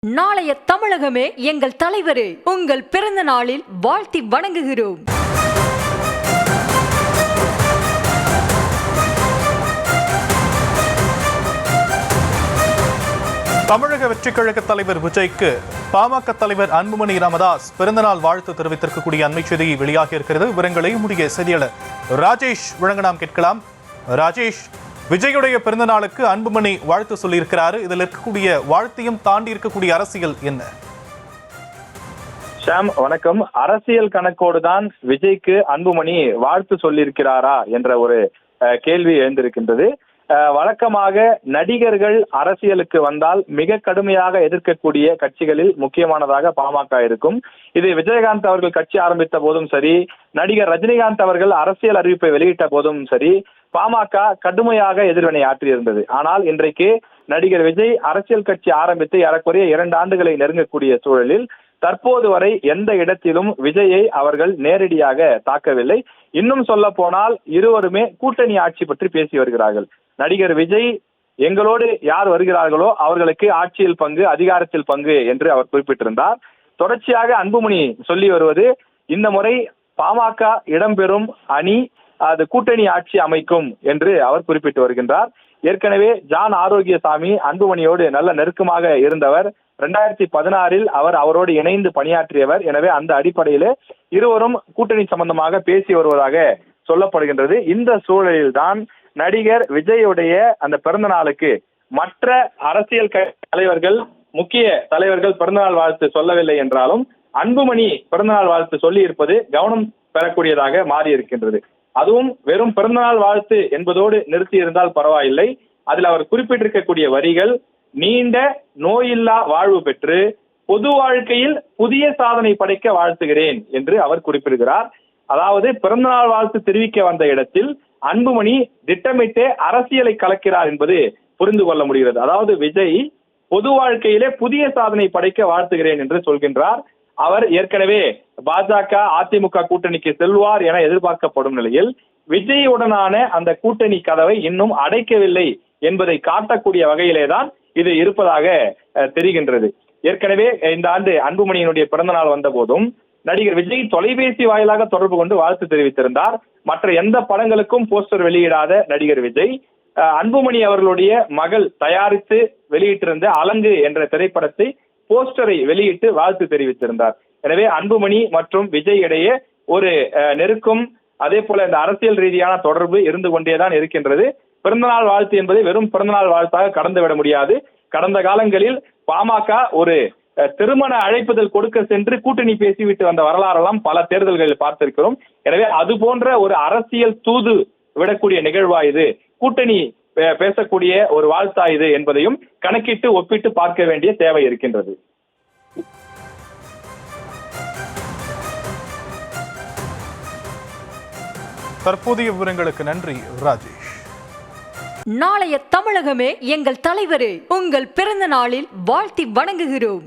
நாளைய தமிழகமே எங்கள் தலைவரே, உங்கள் பிறந்த நாளில் வாழ்த்தி வணங்குகிறோம். தமிழக வெற்றிக் கழக தலைவர் விஜய்க்கு பாமக தலைவர் அன்புமணி ராமதாஸ் பிறந்தநாள் வாழ்த்து தெரிவித்திருக்கக்கூடிய அண்மை செய்தி வெளியாகி இருக்கிறது. விவரங்களை முடிய செய்தியாளர் ராஜேஷ் வழங்க நாம் கேட்கலாம். ராஜேஷ், விஜயுடைய பிறந்த நாளுக்கு அன்புமணி வாழ்த்து சொல்லியிருக்கிறாரு. இதில் இருக்கக்கூடிய வாழ்த்தையும் தாண்டி இருக்கக்கூடிய அரசியல் என்ன? ஷாம், வணக்கம். அரசியல் கணக்கோடு தான் விஜய்க்கு அன்புமணி வாழ்த்து சொல்லியிருக்கிறாரா என்ற ஒரு கேள்வி எழுந்திருக்கின்றது. வழக்கமாக நடிகர்கள் அரசியலுக்கு வந்தால் மிக கடுமையாக எதிர்க்கக்கூடிய கட்சிகளில் முக்கியமானதாக பாமக இருக்கும். இது விஜயகாந்த் அவர்கள் கட்சி ஆரம்பித்த போதும் சரி, நடிகர் ரஜினிகாந்த் அவர்கள் அரசியல் அறிவிப்பை வெளியிட்ட போதும் சரி, பாமக கடுமையாக எதிர்வினை ஆற்றியிருந்தது. ஆனால் இன்றைக்கு நடிகர் விஜய் அரசியல் கட்சி ஆரம்பித்து ஏறக்குறைய 2 ஆண்டுகளை நெருங்கக்கூடிய சூழலில் தற்போது வரை எந்த இடத்திலும் விஜயை அவர்கள் நேரடியாக தாக்கவில்லை. இன்னும் சொல்ல போனால் இருவருமே கூட்டணி ஆட்சி பற்றி பேசி வருகிறார்கள். நடிகர் விஜய் எங்களோடு யார் வருகிறார்களோ அவர்களுக்கு ஆட்சியில் பங்கு, அதிகாரத்தில் பங்கு என்று அவர் குறிப்பிட்டிருந்தார். தொடர்ச்சியாக அன்புமணி சொல்லி வருவது, இந்த முறை பாமக இடம்பெறும் அணி அது கூட்டணி ஆட்சி அமைக்கும் என்று அவர் குறிப்பிட்டு வருகின்றார். ஏற்கனவே ஜான் ஆரோக்கியசாமி அன்புமணியோடு நல்ல நெருக்கமாக இருந்தவர். 2016 அவரோடு இணைந்து பணியாற்றியவர். எனவே அந்த அடிப்படையில் இருவரும் கூட்டணி சம்பந்தமாக பேசி வருவதாக சொல்லப்படுகின்றது. இந்த சூழலில்தான் நடிகர் விஜயுடைய அந்த பிறந்த நாளுக்கு மற்ற அரசியல் தலைவர்கள், முக்கிய தலைவர்கள் பிறந்தநாள் வாழ்த்து சொல்லவில்லை என்றாலும் அன்புமணி பிறந்தநாள் வாழ்த்து சொல்லி இருப்பது கவனம் பெறக்கூடியதாக மாறி இருக்கின்றது. அதுவும் வெறும் பிறந்தநாள் வாழ்த்து என்பதோடு நிறுத்தி இருந்தால் பரவாயில்லை. அதில் அவர் குறிப்பிட்டிருக்கக்கூடிய வரிகள், நீண்ட நோயில்லா வாழ்வு பெற்று பொது வாழ்க்கையில் புதிய சாதனை படைக்க வாழ்த்துகிறேன் என்று அவர் குறிப்பிடுகிறார். அதாவது பிறந்தநாள் வாழ்த்து தெரிவிக்க வந்த இடத்தில் அன்புமணி திட்டமிட்டு அரசியலை கலக்கிறார் என்பது புரிந்து கொள்ள முடிகிறது. அதாவது விஜய் பொது வாழ்க்கையிலே புதிய சாதனை படைக்க வாழ்த்துகிறேன் என்று சொல்கின்றார். அவர் ஏற்கனவே பாஜக அதிமுக கூட்டணிக்கு செல்வார் என எதிர்பார்க்கப்படும் நிலையில் விஜயுடனான அந்த கூட்டணி கதவை இன்னும் அடைக்கவில்லை என்பதை காட்டக்கூடிய வகையிலே தான் இது இருப்பதாக தெரிகின்றது. ஏற்கனவே இந்த ஆண்டு அன்புமணியினுடைய பிறந்த நாள் வந்த போதும் நடிகர் விஜய் தொலைபேசி வாயிலாக தொடர்பு கொண்டு வாழ்த்து தெரிவித்திருந்தார். மற்ற எந்த படங்களுக்கும் போஸ்டர் வெளியிடாத நடிகர் விஜய் அன்புமணி அவர்களுடைய மகள் தயாரித்து வெளியிட்டிருந்த அலங்கு என்ற திரைப்படத்தை போஸ்டரை வெளியிட்டு வாழ்த்து தெரிவித்திருந்தார். எனவே அன்புமணி மற்றும் விஜய் இடையே ஒரு நெருக்கம், அதே போல இந்த அரசியல் ரீதியான தொடர்பு இருந்து கொண்டேதான் இருக்கின்றது. பிறந்தநாள் வாழ்த்து என்பதை வெறும் பிறந்தநாள் வாழ்த்தாக கடந்துவிட முடியாது. கடந்த காலங்களில் பாமக ஒரு திருமண அழைப்புதல் கொடுக்க சென்று கூட்டணி பேசிவிட்டு வந்த வரலாறெல்லாம் பல தேர்தல்களில் பார்த்திருக்கிறோம். எனவே அது போன்ற ஒரு அரசியல் தூது விடக்கூடிய நிகழ்வா இது, கூட்டணி பேசக்கூடிய ஒரு வாழ்த்தா இது என்பதையும் கணக்கிட்டு ஒப்பிட்டு பார்க்க வேண்டிய தேவை இருக்கின்றது. தற்போதைய விவரங்களுக்கு நன்றி ராஜேஷ். நாளைய தமிழகமே எங்கள் தலைவரே, உங்கள் பிறந்த நாளில் வாழ்த்தி வணங்குகிறோம்.